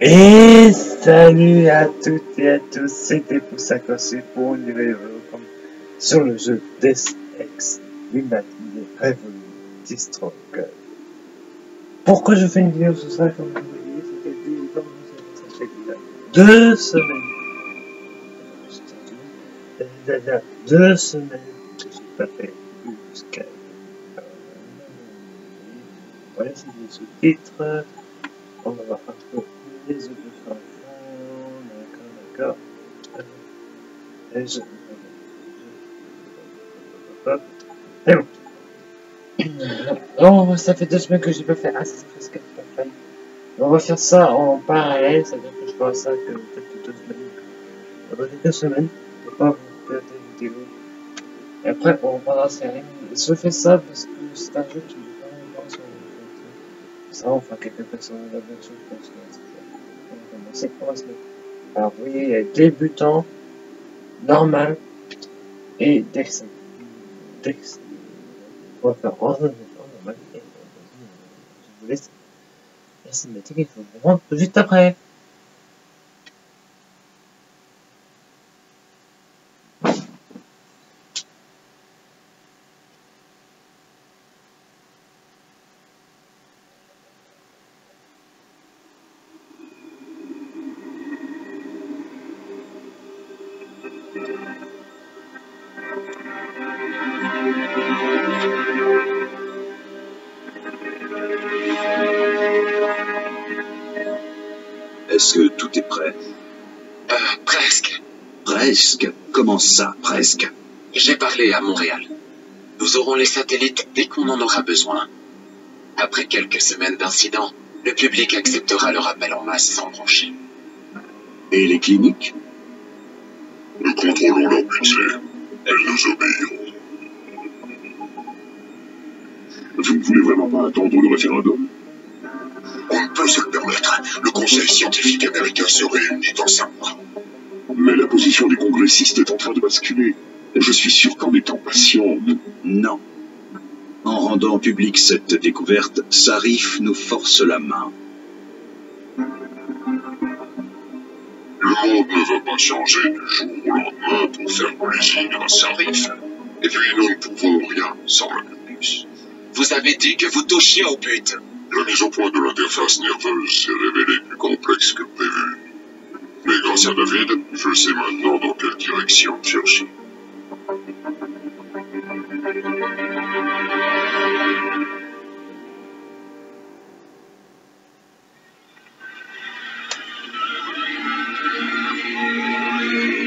Et salut à toutes et à tous, c'était Poussakossu pour une nouvelle vidéo sur le jeu Deus Ex Human Revolution Struggle. Pourquoi je fais une vidéo sur ça? Comme vous voyez, ça fait déjà 2 semaines. Ça fait déjà 2 semaines que je n'ai pas fait du Skype. Voilà, c'est des sous-titres. On va voir un peu les autres chansons. D'accord. Et je... C'est bon. Oh, ça fait 2 semaines que j'ai pas fait Assassin's Creed Parfait. On va faire ça en parallèle, ça veut dire que je ferai ça que peut-être 2 semaines. On va faire 2 semaines. Je vais pas vous faire des vidéos. Et après, on reprendra la série. Je fais ça parce que c'est un jeu qui est pas longtemps sur le ça, on fera quelques personnages d'aventure pour se commencer. On va se mettre. Alors, vous voyez, il y a débutant, normal et Dex. On va faire normal. Je vous laisse la cinématique, il faut vous rendre tout juste après. Est-ce que tout est prêt? Presque. Presque? Comment ça, presque? J'ai parlé à Montréal. Nous aurons les satellites dès qu'on en aura besoin. Après quelques semaines d'incidents, le public acceptera le rappel en masse sans broncher. Et les cliniques? Nous contrôlons leur budget. Elles nous obéiront. Vous ne voulez vraiment pas attendre le référendum? On ne peut se le permettre. Le Conseil scientifique américain se réunit dans 5 mois. Mais la position des congressistes est en train de basculer. Je suis sûr qu'en étant patient... Non. En rendant publique cette découverte, Sarif nous force la main. Le monde ne va pas changer du jour au lendemain pour faire plaisir à Sarif. Et puis nous ne pouvons rien sans le campus. Vous avez dit que vous touchiez au but. La mise au point de l'interface nerveuse s'est révélée plus complexe que prévu. Mais grâce à David, je sais maintenant dans quelle direction chercher.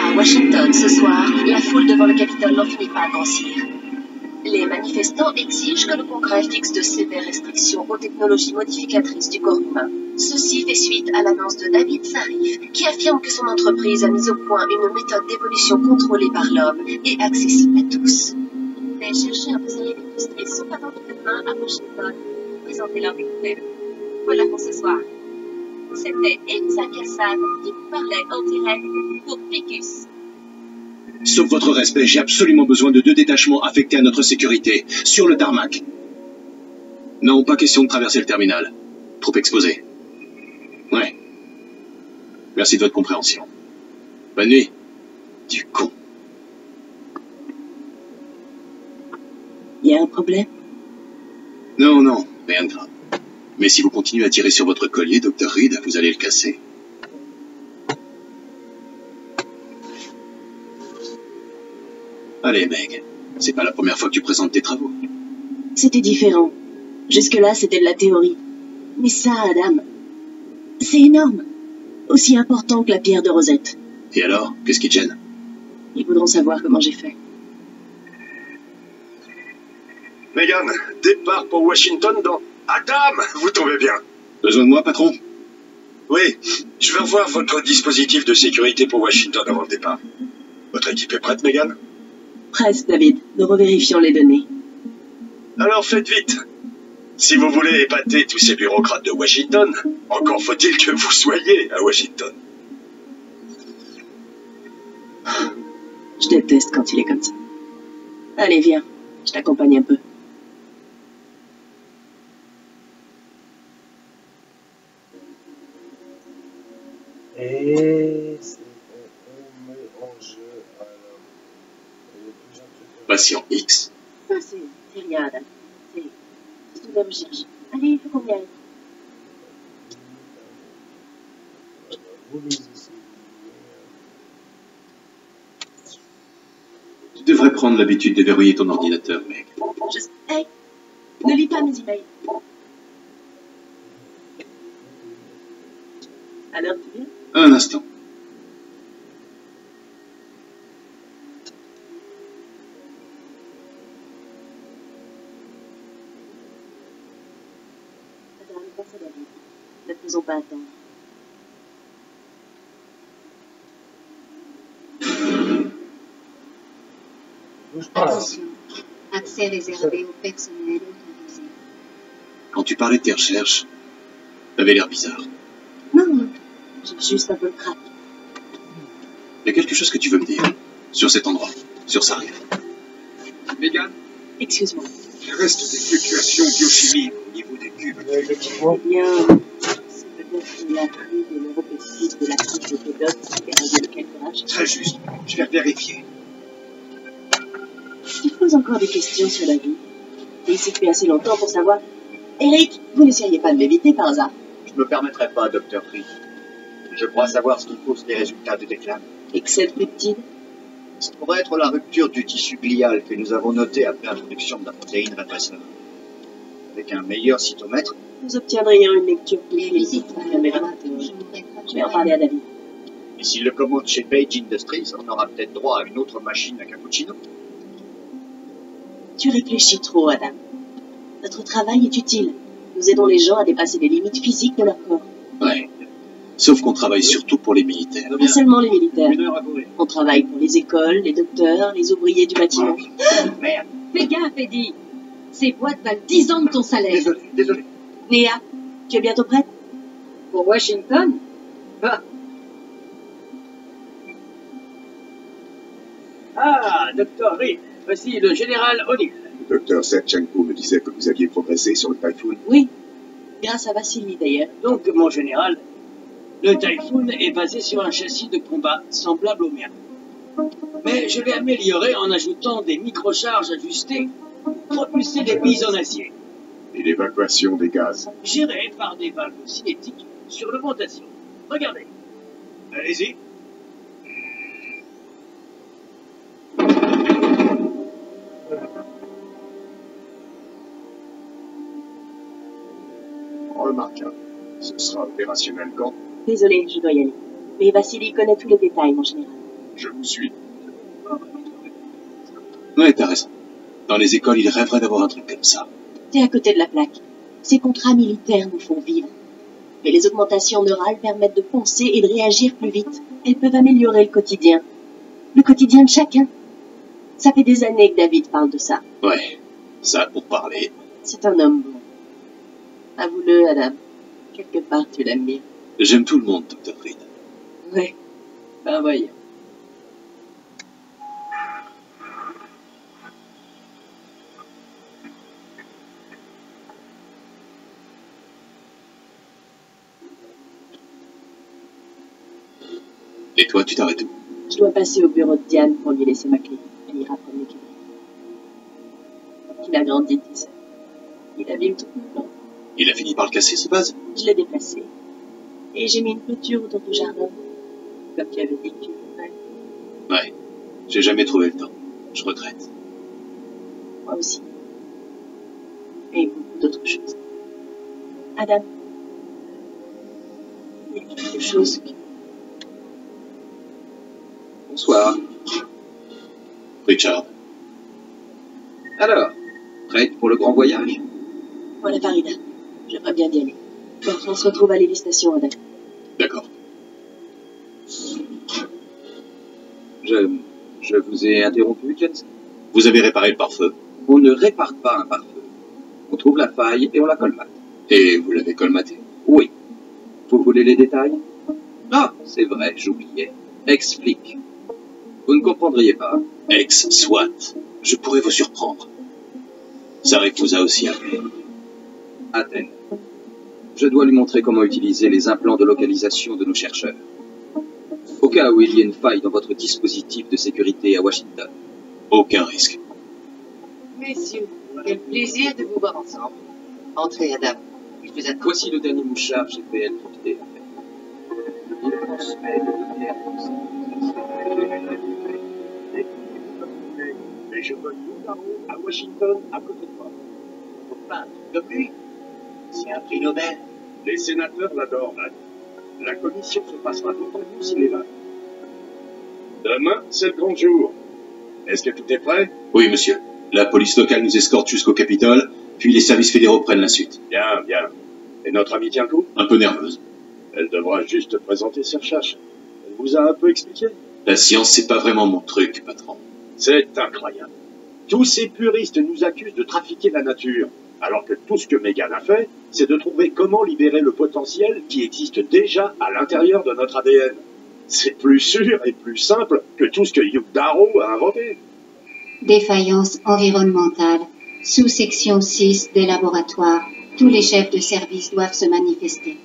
À Washington, ce soir, la foule devant le Capitole n'en finit pas de grossir. Les manifestants exigent que le Congrès fixe de sévères restrictions aux technologies modificatrices du corps humain. Ceci fait suite à l'annonce de David Sarif, qui affirme que son entreprise a mis au point une méthode d'évolution contrôlée par l'homme et accessible à tous. Les chercheurs de cette industrie sont attendus demain à Washington pour présenter leur découverte. Voilà pour ce soir. C'était Elisa Kassan qui vous parlait en direct pour Picus. Sauf votre respect, j'ai absolument besoin de 2 détachements affectés à notre sécurité, sur le tarmac. Non, pas question de traverser le terminal. Trop exposé. Ouais. Merci de votre compréhension. Bonne nuit. Du con. Y a un problème? Non, rien de grave. Mais si vous continuez à tirer sur votre collier, Dr. Reed, vous allez le casser. Allez, Meg. C'est pas la première fois que tu présentes tes travaux. C'était différent. Jusque-là, c'était de la théorie. Mais ça, Adam, c'est énorme. Aussi important que la pierre de Rosette. Et alors, qu'est-ce qui te gêne? Ils voudront savoir comment j'ai fait. Megan, départ pour Washington dans... Adam, vous tombez bien. Besoin de moi, patron? Oui, je vais revoir votre dispositif de sécurité pour Washington avant le départ. Votre équipe est prête, Megan? Presque, David. Nous revérifions les données. Alors faites vite. Si vous voulez épater tous ces bureaucrates de Washington, encore faut-il que vous soyez à Washington. Je déteste quand il est comme ça. Allez, viens. Je t'accompagne un peu. Et on met en jeu alors. Il y a plusieurs trucs. Patient X. Ça, c'est rien, Adam. C'est une recherche. Allez, il faut qu'on y aille. Vous lisez ici. Tu devrais prendre l'habitude de verrouiller ton ordinateur, mec. Hey, ne lis pas mes emails. Alors, tu viens? Un instant. Adam, pense à David. Ne faisons pas attendre. Bouge pas. Attention, accès réservé au personnel autorisé. Quand tu parlais de tes recherches, t'avais l'air bizarre. Non, j'ai juste un peu le crack. Il y a quelque chose que tu veux me dire sur cet endroit, sur Sarif. Megan, Excuse-moi. il reste des fluctuations biochimiques au niveau des cubes. Eh bien, c'est peut-être la pluie des neuropeptides de la couche de Pédote qui a réglé le calculage. Très juste, je vais vérifier. Tu te poses encore des questions sur la vie. T'es ici depuis assez longtemps pour savoir. Eric, vous n'essayeriez pas de m'éviter par hasard? Je ne me permettrai pas, Dr. Reed. Je crois savoir ce qui cause les résultats de déclin. Excès de peptides? Ça pourrait être la rupture du tissu glial que nous avons notée après introduction de la protéine répresseur. Avec un meilleur cytomètre, Vous obtiendriez une lecture Les clinique visites pour par la le mémoire. Je vais en parler à David. et s'il le commande chez Page Industries, on aura peut-être droit à une autre machine à cappuccino. Tu réfléchis trop, Adam. Notre travail est utile. Nous aidons les gens à dépasser les limites physiques de leur corps. Ouais. Sauf qu'on travaille surtout pour les militaires. Pas seulement les militaires. Une heure à courir. On travaille pour les écoles, les docteurs, les ouvriers du bâtiment. Merde. Fais gaffe, Eddie. Ces boîtes valent 10 ans de ton salaire. Désolé. Néa, tu es bientôt prête? Pour Washington? Ah, Dr. Reed, voici le général O'Neill. Le docteur Serchenko me disait que vous aviez progressé sur le Typhoon. Oui. Grâce à Vassili, d'ailleurs. Donc, mon général, le Typhoon est basé sur un châssis de combat semblable au mien. Mais je l'ai amélioré en ajoutant des microcharges ajustées pour propulser des billes en acier, Et l'évacuation des gaz. gérées par des valves cinétiques sur l'augmentation. Regardez. Allez-y. Remarquable. Ce sera opérationnel quand? Désolé, je dois y aller. Mais Vassili connaît tous les détails, mon général. Je vous suis. Ouais, t'as raison. Dans les écoles, ils rêveraient d'avoir un truc comme ça. T'es à côté de la plaque. Ces contrats militaires nous font vivre. Mais les augmentations neurales permettent de penser et de réagir plus vite. Elles peuvent améliorer le quotidien. Le quotidien de chacun. Ça fait des années que David parle de ça. Ouais. Ça, pour parler. C'est un homme bon. Avoue-le, Adam. Quelque part, tu l'aimes bien. J'aime tout le monde, Dr. Reed. Ouais. Ben voyons. Et toi, tu t'arrêtes où? Je dois passer au bureau de Diane pour lui laisser ma clé. Elle ira prendre mes clés. Il a grandi, tu sais. Il abîme tout le plan. Il a fini par le casser, ce base? Je l'ai déplacé. Et j'ai mis une clôture autour du jardin. Comme tu avais dit que tu ferais. Ouais. J'ai jamais trouvé le temps. Je regrette. Moi aussi. Et beaucoup d'autres choses. Adam. Il y a quelque chose que... Bonsoir. Richard. Alors, prête pour le grand voyage? Voilà Farida. J'aimerais bien y aller. Bon, on se retrouve à l'hélistation, Adam. D'accord. Je vous ai interrompu, Jensen. Vous avez réparé le pare-feu. On ne répare pas un pare-feu. On trouve la faille et on la colmate. Et vous l'avez colmaté. Oui. Vous voulez les détails? Ah, c'est vrai, j'oubliais. Explique. Vous ne comprendriez pas. Ex-SWAT. Je pourrais vous surprendre. Sarek vous a aussi appelé. Athènes. Je dois lui montrer comment utiliser les implants de localisation de nos chercheurs. au cas où il y ait une faille dans votre dispositif de sécurité à Washington. Aucun risque. Messieurs, quel plaisir de vous voir ensemble. Entrez, Adam. Je vous attends. Voici le dernier mouchard GPL crypté. Il transmet les données mais je veux Hugh Darrow à Washington à côté de moi. Faut pas un truc comme lui. C'est un prix Nobel. Les sénateurs l'adorent, Matt. La commission se passera d'autant plus s'il est là. Demain, c'est le grand jour. Est-ce que tout est prêt? Oui, monsieur. La police locale nous escorte jusqu'au Capitole, puis les services fédéraux prennent la suite. Bien, bien. Et notre amie tient le coup? Un peu nerveuse. Elle devra juste présenter ses recherches. Elle vous a un peu expliqué? La science, c'est pas vraiment mon truc, patron. C'est incroyable. Tous ces puristes nous accusent de trafiquer la nature, alors que tout ce que Megan a fait, c'est de trouver comment libérer le potentiel qui existe déjà à l'intérieur de notre ADN. C'est plus sûr et plus simple que tout ce que Hugh Darrow a inventé. Défaillance environnementale. Sous-section 6 des laboratoires. Tous les chefs de service doivent se manifester.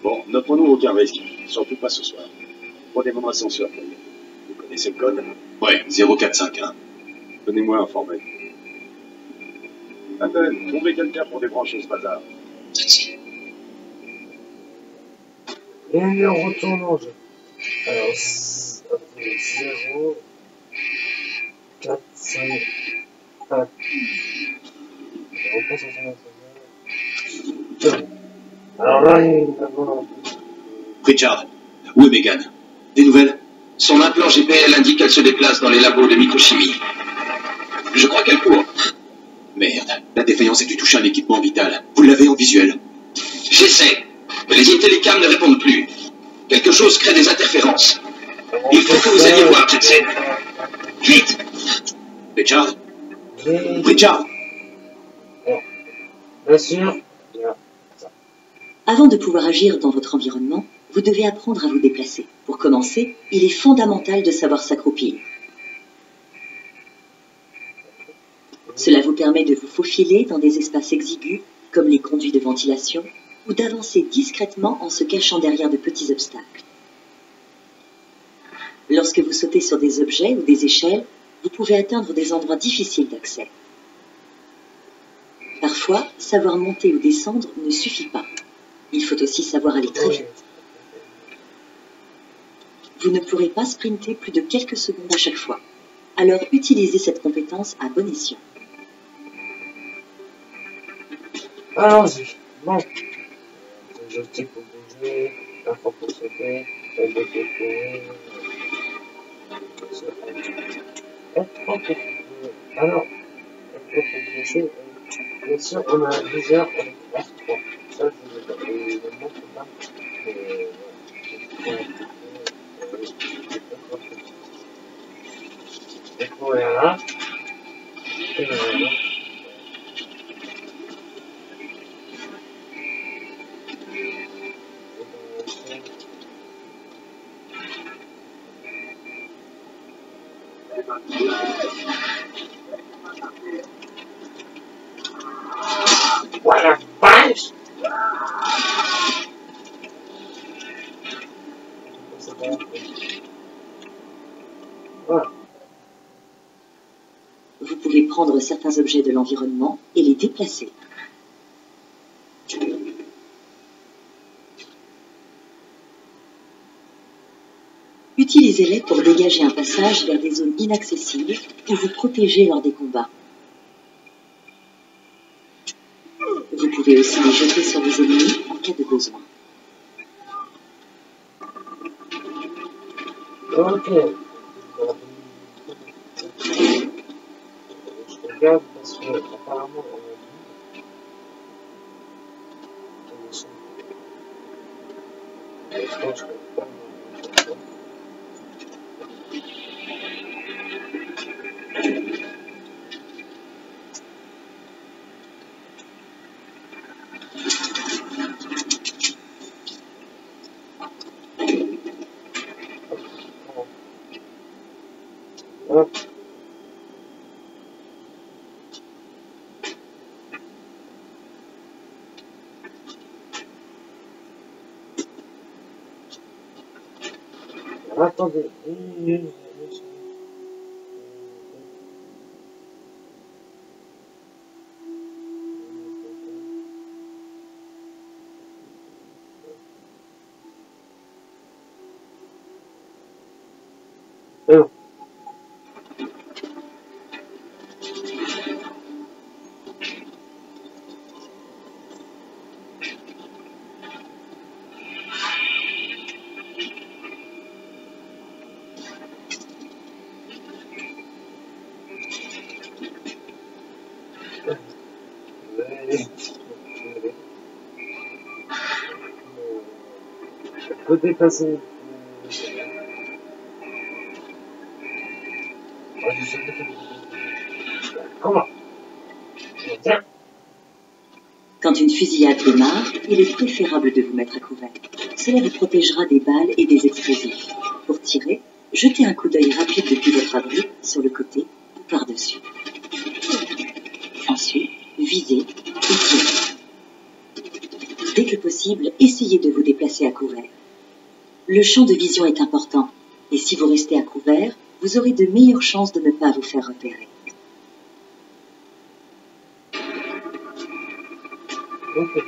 Bon, ne prenons aucun risque, surtout pas ce soir. Prenez mon ascenseur, voyez. Vous connaissez le code? Ouais, 0451. Tenez-moi informé. Appel, trouvez quelqu'un pour débrancher ce bazar. Tout de suite. Et on retourne en jeu. Alors, 0, 4, 5, 4. On repasse à son. Alors là, il y a une... Richard, où est Megan? Des nouvelles? Son implant GPL indique qu'elle se déplace dans les labos de microchimie. Je crois qu'elle court. Merde, la défaillance a dû toucher un équipement vital. Vous l'avez en visuel? J'essaie, mais les intellicams ne répondent plus. Quelque chose crée des interférences. Il faut que vous alliez voir, Jetson. Vite! Richard? Richard? Bien sûr. Avant de pouvoir agir dans votre environnement, vous devez apprendre à vous déplacer. Pour commencer, il est fondamental de savoir s'accroupir. Cela vous permet de vous faufiler dans des espaces exigus, comme les conduits de ventilation, ou d'avancer discrètement en se cachant derrière de petits obstacles. Lorsque vous sautez sur des objets ou des échelles, vous pouvez atteindre des endroits difficiles d'accès. Parfois, savoir monter ou descendre ne suffit pas. Il faut aussi savoir aller très vite. Vous ne pourrez pas sprinter plus de quelques secondes à chaque fois. Alors utilisez cette compétence à bon escient. Allons-y. Bon. Je sais pour bouger, la fois pour sauter, elle de côté. Alors, pour bouger, bien sûr, on a un viseur avec R3. Ça, je le montre pas. Et voilà. Et voilà. Voilà, vache! Voilà. Vous pouvez prendre certains objets de l'environnement et les déplacer. Utilisez-les pour dégager un passage vers des zones inaccessibles ou vous protéger lors des combats. Vous pouvez aussi les jeter sur les ennemis en cas de besoin. Ok. Je regarde parce que apparemment on a dit. Je pense que Attendez. Oh. Faut dépasser. Comment? Quand une fusillade démarre, il est préférable de vous mettre à couvert. Cela vous protégera des balles et des explosifs. Pour tirer, jetez un coup d'œil rapide depuis votre abri, sur le côté ou par-dessus. Ensuite, visez et tirez. Dès que possible, essayez de vous déplacer à couvert. Le champ de vision est important, et si vous restez à couvert, vous aurez de meilleures chances de ne pas vous faire repérer. Okay.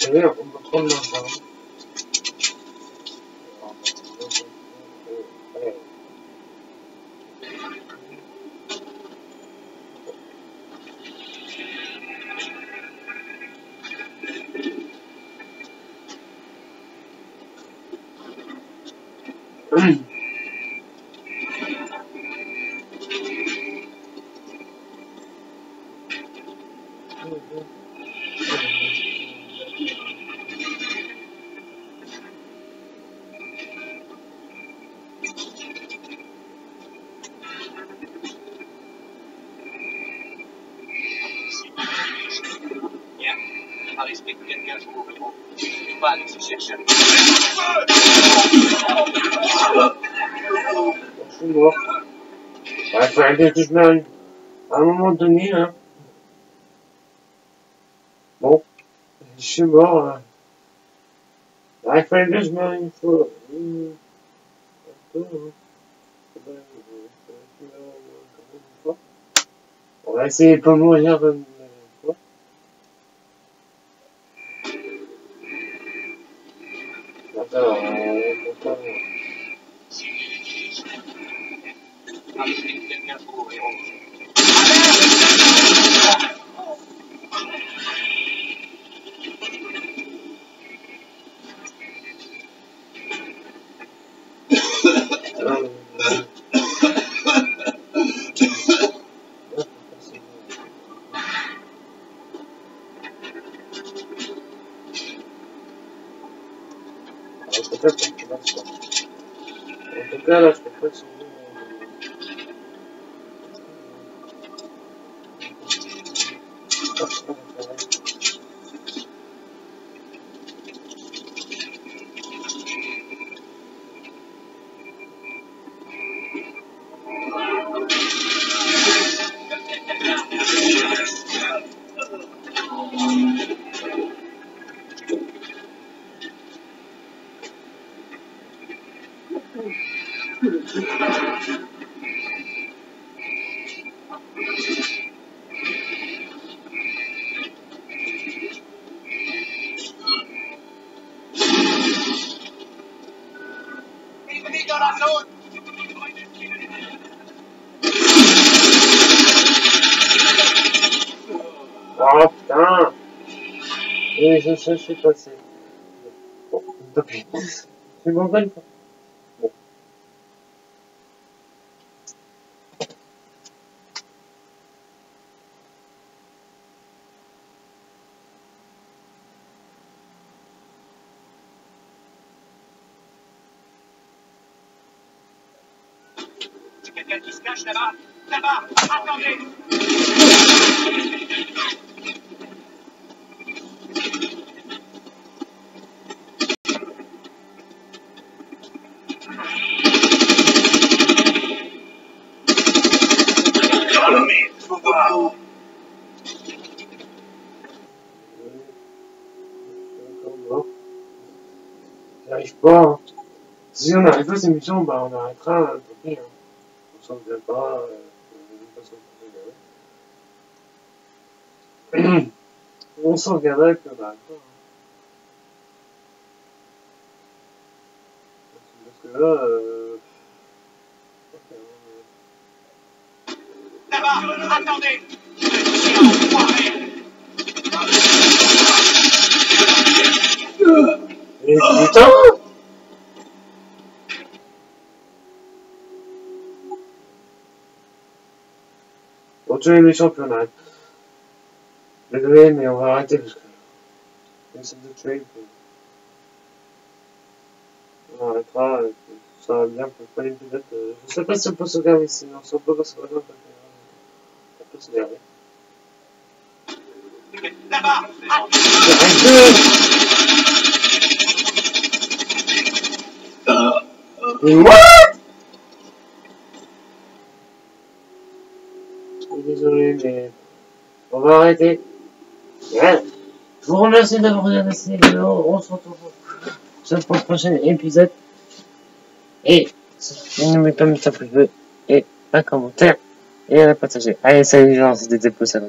D'ailleurs, on va prendre l'ensemble. à respecter quelqu'un jour au bureau. Tu vas aller se chercher un... Je suis mort. Ouais, faut arrêter tout mal. À un moment donné, hein. Bon. Je suis mort. Il fallait que je meure une fois. On va essayer de pas mourir de fois. Attends, en tout cas, là, je peux pas sauver. dans la zone. Oh putain! Et je suis passé. Bon, depuis. C'est bon, bonne fois. Bon. C'est quelqu'un qui se cache là-bas. Là-bas, attendez. J'arrive pas. Hein. Si on n'arrive pas à ces missions, bah on arrêtera. Tant pis. Hein. On s'en vient pas. On s'en viendra puis on arrête pas. Hein. Parce que là, Là-bas, attendez. Et putain! On tue les méchants puis on arrête. Désolé, mais on va arrêter parce que on essaie de tuer. Puis on arrêtera. Ça va bien pour le premier épisode. Je sais pas si on peut se garder ici. Non, si on peut pas se garder, on peut se garder. Là-bas! What? Désolé, mais on va arrêter. Yeah. Je vous remercie d'avoir regardé cette vidéo. On se retrouve pour le prochain épisode. Et n'oubliez pas de mettre un pouce bleu et un commentaire et à la partager. Allez, salut les gens, c'était Depo, ça va.